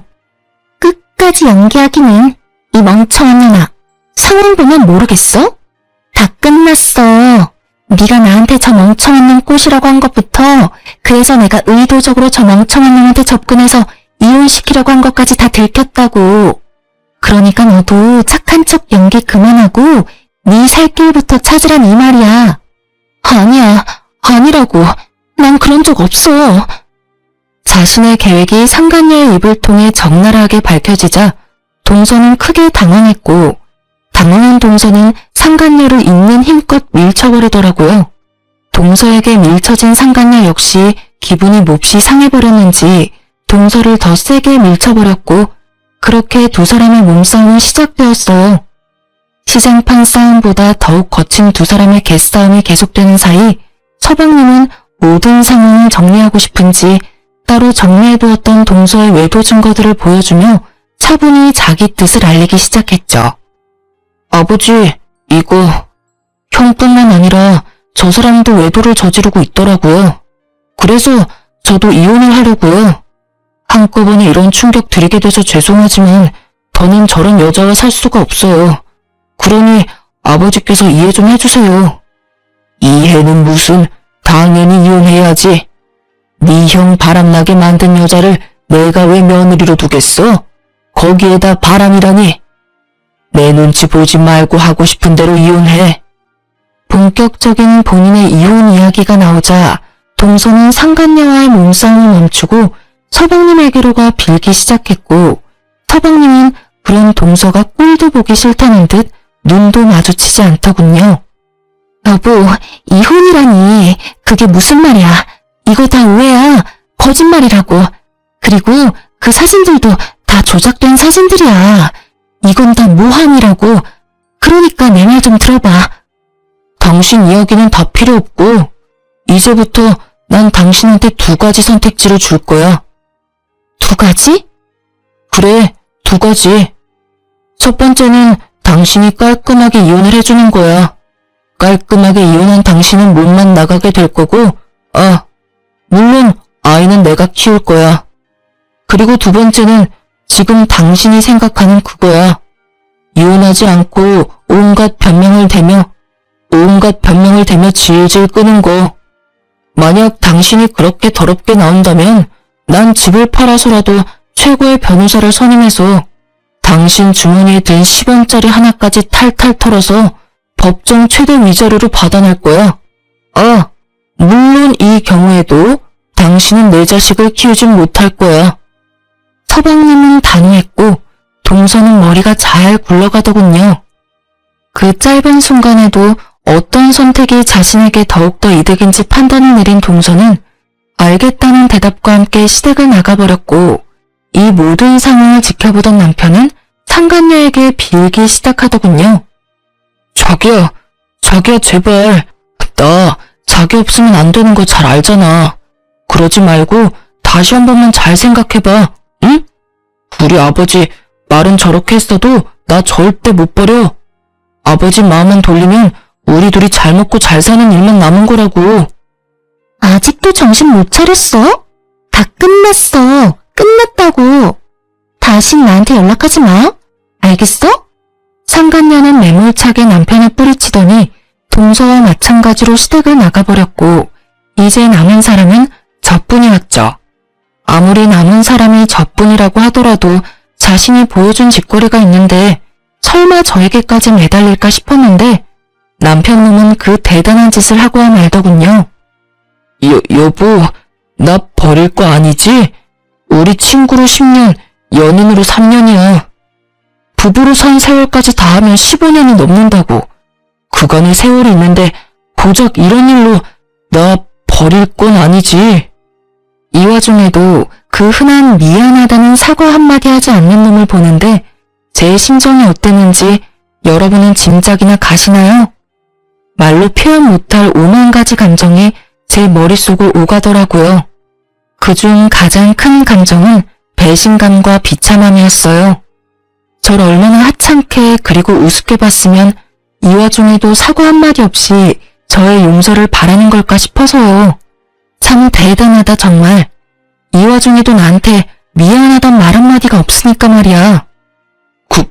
끝까지 연기하기는 이 멍청한 년아. 상황 보면 모르겠어? 다 끝났어. 네가 나한테 저 멍청한 놈 꼬시라고 한 것부터 그래서 내가 의도적으로 저 멍청한 놈한테 접근해서 이혼시키려고 한 것까지 다 들켰다고. 그러니까 너도 착한 척 연기 그만하고 네 살 길부터 찾으란 이 말이야. 아니야, 아니라고. 난 그런 적 없어. 자신의 계획이 상간녀의 입을 통해 적나라하게 밝혀지자 동서는 크게 당황했고 당황한 동서는 상간녀를 있는 힘껏 밀쳐버리더라고요. 동서에게 밀쳐진 상간녀 역시 기분이 몹시 상해버렸는지 동서를 더 세게 밀쳐버렸고 그렇게 두 사람의 몸싸움은 시작되었어요. 시장판 싸움보다 더욱 거친 두 사람의 개싸움이 계속되는 사이 서방님은 모든 상황을 정리하고 싶은지 따로 정리해두었던 동서의 외부 증거들을 보여주며 차분히 자기 뜻을 알리기 시작했죠. 아버지, 이거 형뿐만 아니라 저 사람도 외도를 저지르고 있더라고요. 그래서 저도 이혼을 하려고요. 한꺼번에 이런 충격 드리게 돼서 죄송하지만 더는 저런 여자와 살 수가 없어요. 그러니 아버지께서 이해 좀 해주세요. 이해는 무슨, 당연히 이혼해야지. 네 형 바람나게 만든 여자를 내가 왜 며느리로 두겠어? 거기에다 바람이라니. 내 눈치 보지 말고 하고 싶은 대로 이혼해. 본격적인 본인의 이혼 이야기가 나오자 동서는 상간녀와의 몸싸움을 멈추고 서방님에게로가 빌기 시작했고 서방님은 그런 동서가 꼴도 보기 싫다는 듯 눈도 마주치지 않더군요. 여보, 이혼이라니. 그게 무슨 말이야. 이거 다 오해야. 거짓말이라고. 그리고 그 사진들도 다 조작된 사진들이야. 이건 다 모함이라고. 그러니까 내 말 좀 들어봐. 당신 이야기는 다 필요 없고 이제부터 난 당신한테 두 가지 선택지를 줄 거야. 두 가지? 그래, 두 가지. 첫 번째는 당신이 깔끔하게 이혼을 해주는 거야. 깔끔하게 이혼한 당신은 몸만 나가게 될 거고, 물론 아이는 내가 키울 거야. 그리고 두 번째는 지금 당신이 생각하는 그거야. 이혼하지 않고 온갖 변명을 대며 질질 끄는 거. 만약 당신이 그렇게 더럽게 나온다면 난 집을 팔아서라도 최고의 변호사를 선임해서 당신 주머니에 든 10원짜리 하나까지 탈탈 털어서 법정 최대 위자료로 받아낼 거야. 물론 이 경우에도 당신은 내 자식을 키우진 못할 거야. 서방님은 단호했고 동서는 머리가 잘 굴러가더군요. 그 짧은 순간에도 어떤 선택이 자신에게 더욱더 이득인지 판단을 내린 동서는 알겠다는 대답과 함께 시댁을 나가버렸고, 이 모든 상황을 지켜보던 남편은 상간녀에게 빌기 시작하더군요. 자기야 제발. 나 자기 없으면 안 되는 거 잘 알잖아. 그러지 말고 다시 한 번만 잘 생각해봐, 응? 우리 아버지 말은 저렇게 했어도 나 절대 못 버려. 아버지 마음만 돌리면 우리 둘이 잘 먹고 잘 사는 일만 남은 거라고. 아직도 정신 못 차렸어? 다 끝났어. 끝났다고. 다신 나한테 연락하지 마. 알겠어? 상간녀는 매몰차게 남편을 뿌리치더니 동서와 마찬가지로 시댁을 나가버렸고, 이제 남은 사람은 저뿐이었죠. 아무리 남은 사람이 저뿐이라고 하더라도 자신이 보여준 짓거리가 있는데 설마 저에게까지 매달릴까 싶었는데 남편 놈은 그 대단한 짓을 하고야 말더군요. 여보, 나 버릴 거 아니지? 우리 친구로 10년, 연인으로 3년이야. 부부로 산 세월까지 다 하면 15년이 넘는다고. 그간의 세월이 있는데 고작 이런 일로 나 버릴 건 아니지. 이 와중에도 그 흔한 미안하다는 사과 한마디 하지 않는 놈을 보는데 제 심정이 어땠는지 여러분은 짐작이나 가시나요? 말로 표현 못할 5만 가지 감정이 제 머릿속을 오가더라고요. 그중 가장 큰 감정은 배신감과 비참함이었어요. 절 얼마나 하찮게 그리고 우습게 봤으면 이 와중에도 사과 한마디 없이 저의 용서를 바라는 걸까 싶어서요. 참 대단하다 정말. 이 와중에도 나한테 미안하단 말 한마디가 없으니까 말이야.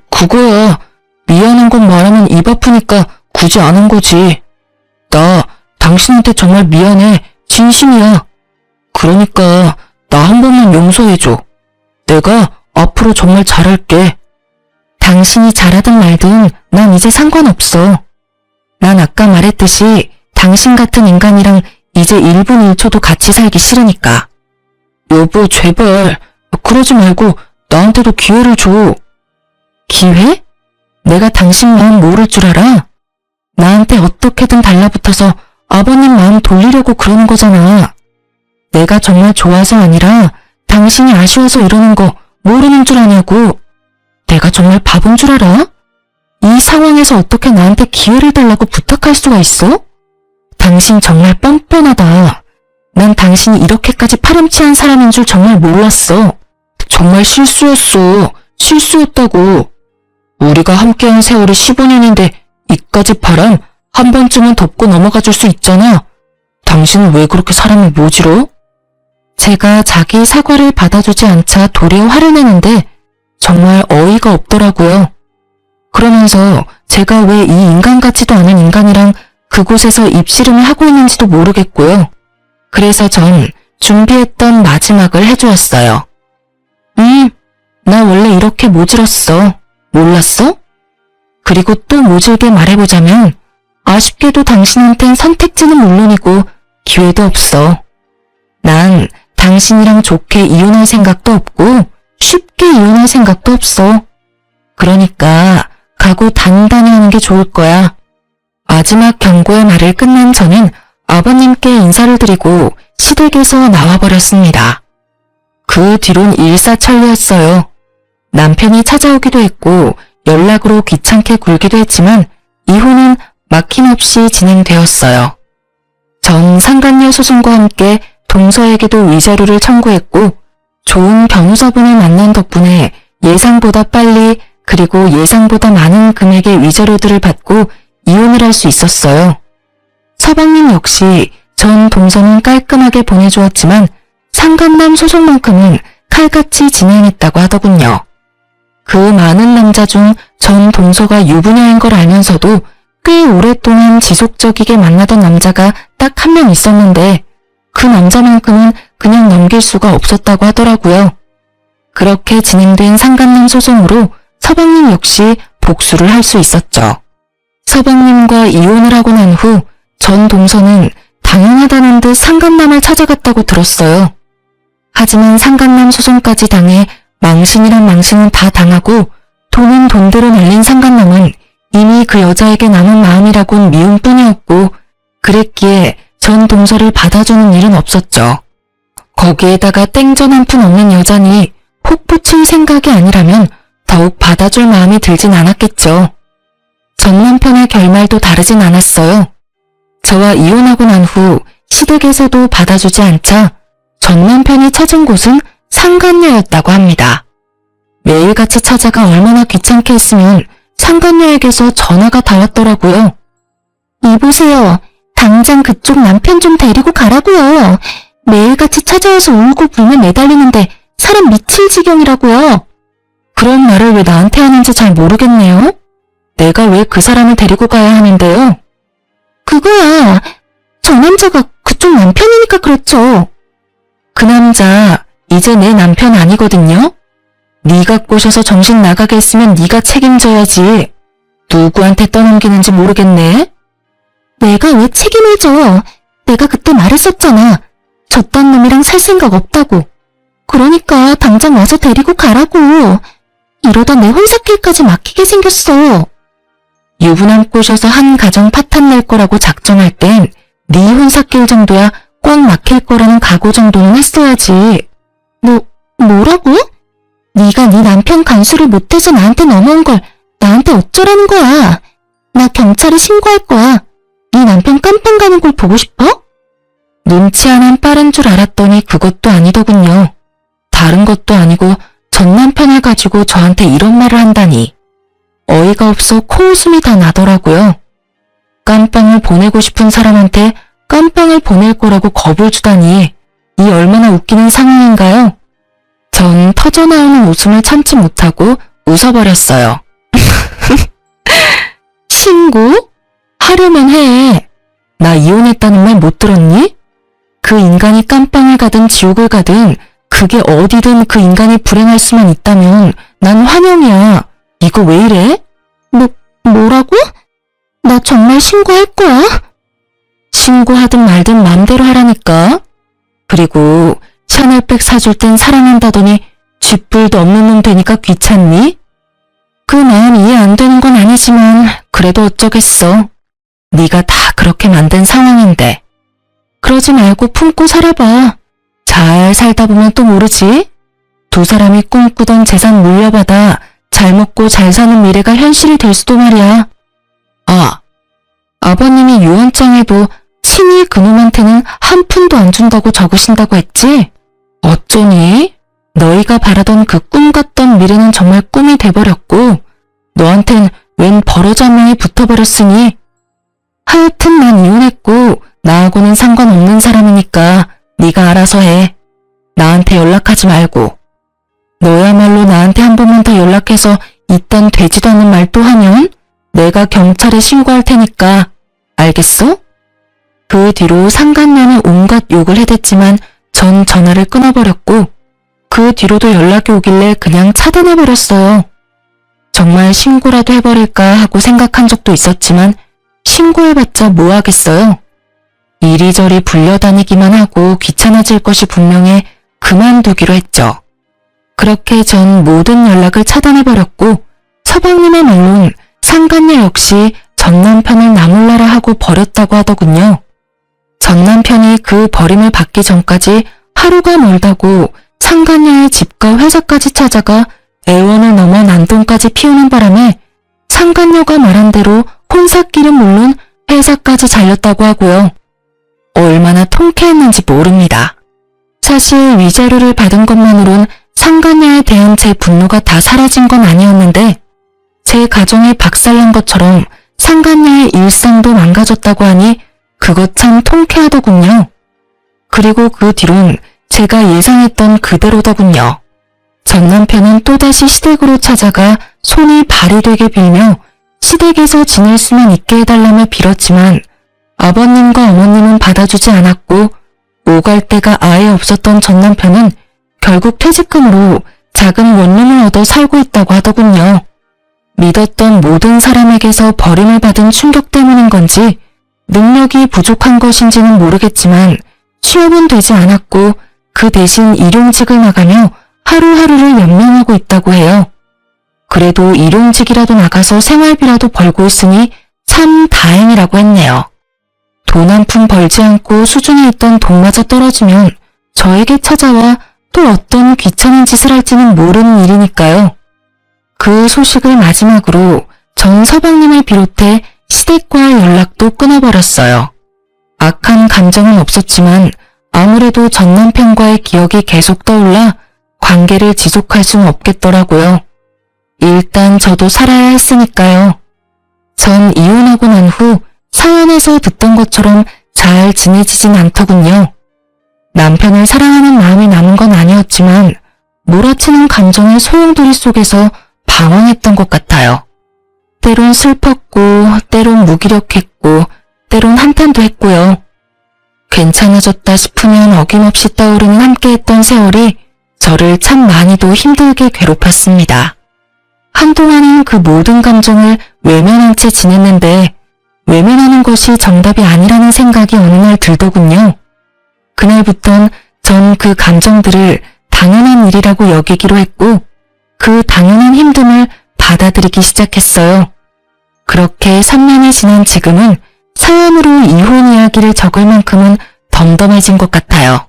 그거야. 미안한 건 말하면 입 아프니까 굳이 안 한 거지. 나 당신한테 정말 미안해. 진심이야. 그러니까 나 한 번만 용서해줘. 내가 앞으로 정말 잘할게. 당신이 잘하든 말든 난 이제 상관없어. 난 아까 말했듯이 당신 같은 인간이랑 이제 1분 1초도 같이 살기 싫으니까. 여보 제발 그러지 말고 나한테도 기회를 줘. 기회? 내가 당신 마음 모를 줄 알아? 나한테 어떻게든 달라붙어서 아버님 마음 돌리려고 그러는 거잖아. 내가 정말 좋아서 아니라 당신이 아쉬워서 이러는 거 모르는 줄 아냐고. 내가 정말 바본 줄 알아? 이 상황에서 어떻게 나한테 기회를 달라고 부탁할 수가 있어? 당신 정말 뻔뻔하다. 난 당신이 이렇게까지 파렴치한 사람인 줄 정말 몰랐어. 정말 실수였어. 실수였다고. 우리가 함께한 세월이 15년인데 이까지 바람 한 번쯤은 덮고 넘어가 줄 수 있잖아. 당신은 왜 그렇게 사람을 모질어? 제가 자기 사과를 받아주지 않자 도리어 화를 내는데 정말 어이가 없더라고요. 그러면서 제가 왜 이 인간 같지도 않은 인간이랑 그곳에서 입씨름을 하고 있는지도 모르겠고요. 그래서 전 준비했던 마지막을 해주었어요. 나 원래 이렇게 모질었어. 몰랐어? 그리고 또 모질게 말해보자면 아쉽게도 당신한텐 선택지는 물론이고 기회도 없어. 난 당신이랑 좋게 이혼할 생각도 없고 쉽게 이혼할 생각도 없어. 그러니까 각오 단단히 하는 게 좋을 거야. 마지막 경고의 말을 끝난 저는 아버님께 인사를 드리고 시댁에서 나와버렸습니다. 그 뒤론 일사천리였어요. 남편이 찾아오기도 했고 연락으로 귀찮게 굴기도 했지만 이혼은 막힘없이 진행되었어요. 전 상간녀 소송과 함께 동서에게도 위자료를 청구했고 좋은 변호사분을 만난 덕분에 예상보다 빨리 그리고 예상보다 많은 금액의 위자료들을 받고 이혼을 할 수 있었어요. 서방님 역시 전 동서는 깔끔하게 보내주었지만 상간남 소송만큼은 칼같이 진행했다고 하더군요. 그 많은 남자 중 전 동서가 유부녀인 걸 알면서도 꽤 오랫동안 지속적이게 만나던 남자가 딱 한 명 있었는데 그 남자만큼은 그냥 넘길 수가 없었다고 하더라고요. 그렇게 진행된 상간남 소송으로 서방님 역시 복수를 할 수 있었죠. 서방님과 이혼을 하고 난 후 전 동서는 당연하다는 듯 상간남을 찾아갔다고 들었어요. 하지만 상간남 소송까지 당해 망신이란 망신은 다 당하고 돈은 돈대로 말린 상간남은 이미 그 여자에게 남은 마음이라곤 미움뿐이었고 그랬기에 전 동서를 받아주는 일은 없었죠. 거기에다가 땡전 한 푼 없는 여자니 혹 붙일 생각이 아니라면 더욱 받아줄 마음이 들진 않았겠죠. 전 남편의 결말도 다르진 않았어요. 저와 이혼하고 난 후 시댁에서도 받아주지 않자 전 남편이 찾은 곳은 상간녀였다고 합니다. 매일같이 찾아가 얼마나 귀찮게 했으면 상간녀에게서 전화가 닿았더라고요. 이보세요. 당장 그쪽 남편 좀 데리고 가라고요. 매일같이 찾아와서 울고 불며 매달리는데 사람 미칠 지경이라고요. 그런 말을 왜 나한테 하는지 잘 모르겠네요. 내가 왜 그 사람을 데리고 가야 하는데요? 그거야. 저 남자가 그쪽 남편이니까 그렇죠. 그 남자 이제 내 남편 아니거든요. 네가 꼬셔서 정신 나가게 했으면 네가 책임져야지. 누구한테 떠넘기는지 모르겠네. 내가 왜 책임을 져? 내가 그때 말했었잖아. 저딴 놈이랑 살 생각 없다고. 그러니까 당장 와서 데리고 가라고. 이러다 내 혼사길까지 막히게 생겼어. 유부남 꼬셔서 한 가정 파탄 낼 거라고 작정할 땐 네 혼사길 정도야 꽉 막힐 거라는 각오 정도는 했어야지. 뭐라고? 네가 네 남편 간수를 못해서 나한테 넘어온 걸 나한테 어쩌라는 거야. 나 경찰에 신고할 거야. 네 남편 깜빵 가는 걸 보고 싶어? 눈치 하나는 빠른 줄 알았더니 그것도 아니더군요. 다른 것도 아니고 전 남편을 가지고 저한테 이런 말을 한다니. 어이가 없어 코웃음이 다 나더라고요. 깜빵을 보내고 싶은 사람한테 깜빵을 보낼 거라고 겁을 주다니. 이 얼마나 웃기는 상황인가요? 전 터져나오는 웃음을 참지 못하고 웃어버렸어요. 신고? 하려면 해. 나 이혼했다는 말 못 들었니? 그 인간이 깜빵을 가든 지옥을 가든 그게 어디든 그 인간이 불행할 수만 있다면 난 환영이야. 이거 왜 이래? 뭐라고? 나 정말 신고할 거야? 신고하든 말든 맘대로 하라니까. 그리고 샤넬백 사줄 땐 사랑한다더니 쥐뿔도 없는 놈 되니까 귀찮니? 그 마음 이해 안 되는 건 아니지만 그래도 어쩌겠어. 네가 다 그렇게 만든 상황인데. 그러지 말고 품고 살아봐. 잘 살다 보면 또 모르지. 두 사람이 꿈꾸던 재산 물려받아 잘 먹고 잘 사는 미래가 현실이 될 수도 말이야. 아버님이 유언장에도 친히 그놈한테는 한 푼도 안 준다고 적으신다고 했지? 어쩌니? 너희가 바라던 그 꿈 같던 미래는 정말 꿈이 돼버렸고 너한텐 웬 버러지 한 명이 붙어버렸으니 하여튼 난 이혼했고 나하고는 상관없는 사람이니까 네가 알아서 해. 나한테 연락하지 말고. 너야말로 나한테 한 번만 더 연락해서 이딴 되지도 않는 말 또 하면 내가 경찰에 신고할 테니까. 알겠어? 그 뒤로 상간녀는 온갖 욕을 해댔지만 전 전화를 끊어버렸고 그 뒤로도 연락이 오길래 그냥 차단해버렸어요. 정말 신고라도 해버릴까 하고 생각한 적도 있었지만 신고해봤자 뭐 하겠어요. 이리저리 불려다니기만 하고 귀찮아질 것이 분명해 그만두기로 했죠. 그렇게 전 모든 연락을 차단해버렸고 서방님의 말론 상간녀 역시 전 남편을 나몰라라 하고 버렸다고 하더군요. 전 남편이 그 버림을 받기 전까지 하루가 멀다고 상간녀의 집과 회사까지 찾아가 애원을 넘어 난동까지 피우는 바람에 상간녀가 말한 대로 혼사길은 물론 회사까지 잘렸다고 하고요. 얼마나 통쾌했는지 모릅니다. 사실 위자료를 받은 것만으론 상간녀에 대한 제 분노가 다 사라진 건 아니었는데 제 가정이 박살난 것처럼 상간녀의 일상도 망가졌다고 하니 그것 참 통쾌하더군요. 그리고 그 뒤론 제가 예상했던 그대로더군요. 전 남편은 또다시 시댁으로 찾아가 손이 발이 되게 빌며 시댁에서 지낼 수만 있게 해달라며 빌었지만 아버님과 어머님은 받아주지 않았고 오갈 데가 아예 없었던 전 남편은 결국 퇴직금으로 작은 원룸을 얻어 살고 있다고 하더군요. 믿었던 모든 사람에게서 버림을 받은 충격 때문인 건지 능력이 부족한 것인지는 모르겠지만 취업은 되지 않았고 그 대신 일용직을 나가며 하루하루를 연명하고 있다고 해요. 그래도 일용직이라도 나가서 생활비라도 벌고 있으니 참 다행이라고 했네요. 돈 한 푼 벌지 않고 수중에 있던 돈마저 떨어지면 저에게 찾아와 또 어떤 귀찮은 짓을 할지는 모르는 일이니까요. 그 소식을 마지막으로 전 서방님을 비롯해 시댁과의 연락도 끊어버렸어요. 악한 감정은 없었지만 아무래도 전 남편과의 기억이 계속 떠올라 관계를 지속할 수는 없겠더라고요. 일단 저도 살아야 했으니까요. 전 이혼하고 난 후 사연에서 듣던 것처럼 잘 지내지진 않더군요. 남편을 사랑하는 마음이 남은 건 아니었지만 몰아치는 감정의 소용돌이 속에서 방황했던 것 같아요. 때론 슬펐고 때론 무기력했고 때론 한탄도 했고요. 괜찮아졌다 싶으면 어김없이 떠오르는 함께했던 세월이 저를 참 많이도 힘들게 괴롭혔습니다. 한동안은 그 모든 감정을 외면한 채 지냈는데 외면하는 것이 정답이 아니라는 생각이 어느 날 들더군요. 그날부턴 전 그 감정들을 당연한 일이라고 여기기로 했고 그 당연한 힘듦을 받아들이기 시작했어요. 그렇게 3년이 지난 지금은 사연으로 이혼 이야기를 적을 만큼은 덤덤해진 것 같아요.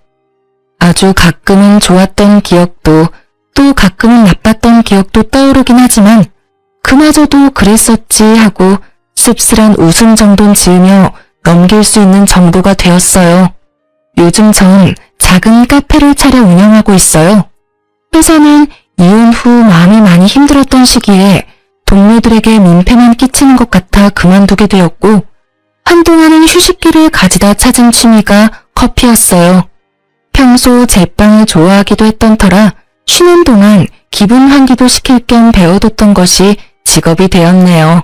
아주 가끔은 좋았던 기억도 또 가끔은 나빴던 기억도 떠오르긴 하지만 그마저도 그랬었지 하고 씁쓸한 웃음 정도는 지으며 넘길 수 있는 정도가 되었어요. 요즘 전 작은 카페를 차려 운영하고 있어요. 회사는 이혼 후 마음이 많이 힘들었던 시기에 동료들에게 민폐만 끼치는 것 같아 그만두게 되었고 한동안은 휴식기를 가지다 찾은 취미가 커피였어요. 평소 제빵을 좋아하기도 했던 터라 쉬는 동안 기분 환기도 시킬 겸 배워뒀던 것이 직업이 되었네요.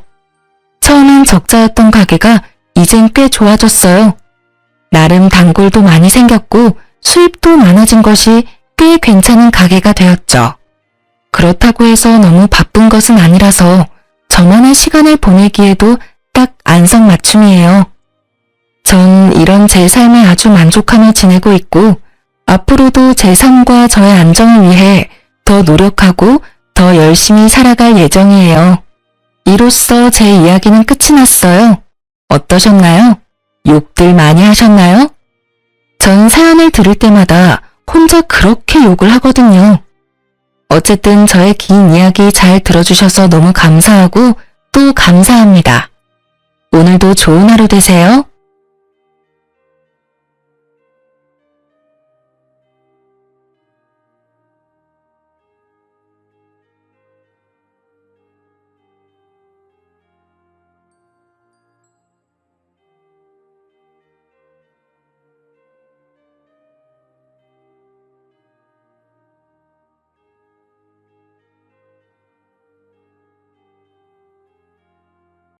처음엔 적자였던 가게가 이젠 꽤 좋아졌어요. 나름 단골도 많이 생겼고 수입도 많아진 것이 꽤 괜찮은 가게가 되었죠. 그렇다고 해서 너무 바쁜 것은 아니라서 저만의 시간을 보내기에도 딱 안성맞춤이에요. 전 이런 제 삶에 아주 만족하며 지내고 있고 앞으로도 제 삶과 저의 안정을 위해 더 노력하고 더 열심히 살아갈 예정이에요. 이로써 제 이야기는 끝이 났어요. 어떠셨나요? 욕들 많이 하셨나요? 전 사연을 들을 때마다 혼자 그렇게 욕을 하거든요. 어쨌든 저의 긴 이야기 잘 들어주셔서 너무 감사하고 또 감사합니다. 오늘도 좋은 하루 되세요.